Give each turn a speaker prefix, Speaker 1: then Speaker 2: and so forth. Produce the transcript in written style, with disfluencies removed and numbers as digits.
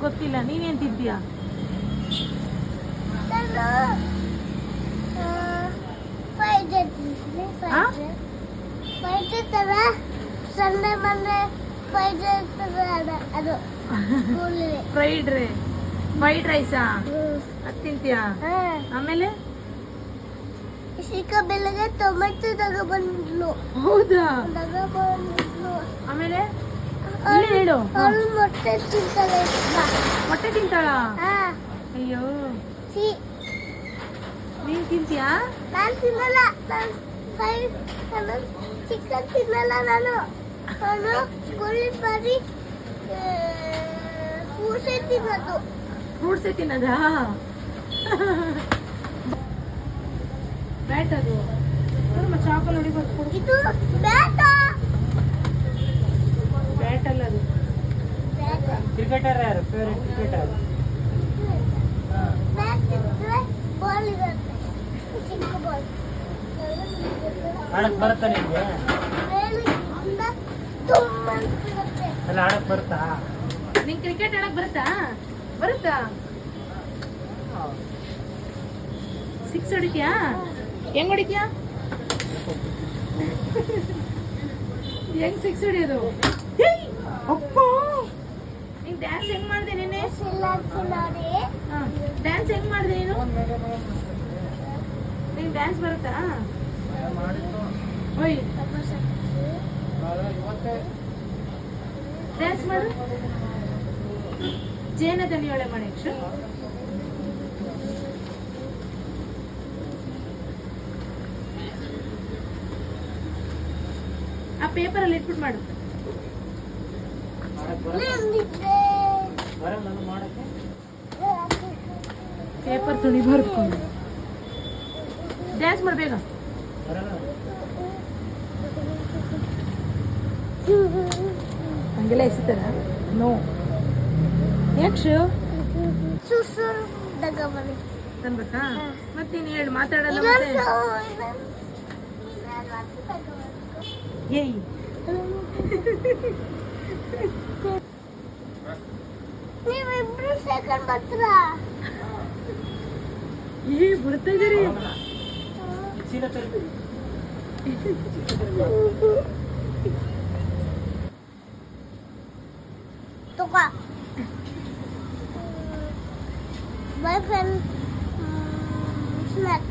Speaker 1: ಗೊತ್ತಿಲ್ಲ, ನೀನೇನ್ ತಿಂತೀಯ?
Speaker 2: ಸಂಡೆ ಬಂದ್ರೆ
Speaker 1: ಫ್ರೈಡ್ ರೈಸಾ ಅದು ತಿಂತೀಯಾ? ಆಮೇಲೆ
Speaker 2: ಬೆಳಗ್ಗೆ ಟೊಮೆಟೊ ತಗೊಬಂದ್ಲು.
Speaker 1: ಹೌದಾ? ಆಮೇಲೆ ಹೇಳು.
Speaker 2: ಅವಳು ಮೊಟ್ಟೆ ತಿಂತಾಳೆ.
Speaker 1: ಮೊಟ್ಟೆ ತಿಂತಾಳ? ಅಯ್ಯೋ, ನೀನ್ ತಿಂತೀಯಾ?
Speaker 2: ನಾನು ತಿನ್ನಲ್ಲ. ಚಿಕನ್ ತಿನ್ನಲ್ಲ ನಾನು. ಸ್ಕೂಲಿಗೆ ಬರೀ ಫ್ರೂಟ್ಸೇ ತಿನ್ನೋದು.
Speaker 1: ಫ್ರೂಟ್ಸೇ ತಿನ್ನೋದಾ? ಬ್ಯಾಟ್ ಅದು ಚಾಕಲ್ ಹೊಡಿಬೇಕು.
Speaker 2: ಇದು ಬ್ಯಾಟ.
Speaker 1: ಬ್ಯಾಟ್ ಅಲ್ಲ ಅದು.
Speaker 3: ಕ್ರಿಕೆಟರ್ ಯಾರು ಫೇವರೇಟ್ ಕ್ರಿಕೆಟರ್?
Speaker 2: ಬ್ಯಾಟ್ ಇದ್ರೆ ಬಾಲ್ ಇರುತ್ತೆ, ಚಿಕ್ಕ ಬಾಲ್.
Speaker 3: ಆಡಕ್ ಬರುತ್ತಾ ನಿಮ್ಗೆ?
Speaker 2: ಮೇಲಿಂದ ತುಂಬ ಇರುತ್ತೆ.
Speaker 3: ಅಲ್ಲ ಆಡಕ್ ಬರುತ್ತಾ?
Speaker 1: ನಿಂಗೆ ಕ್ರಿಕೆಟ್ ಆಡಕ್ ಬರುತ್ತಾ? ಸಿಕ್ಸ್ ಹೊಡಿತೀಯಾ? ಹೆಂಗ್ ಹೊಡಿತೀಯಾ? ಹೆಂಗ್ ಸಿಕ್ಸ್ ಹೊಡಿಯೋದು? ಅಪ್ಪ, ನೀನ್ ಡ್ಯಾನ್ಸ್ ಹೆಂಗ್ ಮಾಡ್ದೆ ನೆನ್ನೆ? ಡ್ಯಾನ್ಸ್ ಹೆಂಗ್ ಮಾಡ್ದೆ ನೀನು? ನಿಂಗೆ ಡ್ಯಾನ್ಸ್ ಬರುತ್ತಾ? ಓಯ್, ಡ್ಯಾನ್ಸ್ ಮಾಡು. ಜೇನ ದನಿಯೊಳೆ ಮಾಡಿ. ಆ ಪೇಪರ್ ಅಲ್ಲಿ ಇಟ್ಬಿಟ್ಟು ಮಾಡು. ಪೇಪರ್ ತುಣಿ ಬರ್ಕೊಂಡು ಡ್ಯಾನ್ಸ್ ಮಾಡ್ಬೇಕ. ಹಂಗೆಲ್ಲ ಎಸಿತಾರ? ನೋ. ಯಾಕೆ ತಂದ್ಬೇಕಾ? ಮತ್ತೆ ನೀನು ಹೇಳು, ಮಾತಾಡಲ್ಲ ಮತ್ತೆ. ಏಯ್,
Speaker 2: ನೀವಿಬ್ರು ಸೆಕೆಂಡ್ ಬರ್ತೀರಾ?
Speaker 1: ಬರ್ತಾ ಇದ್ದೀರಿ.
Speaker 2: ತಗೋ. My friend snack.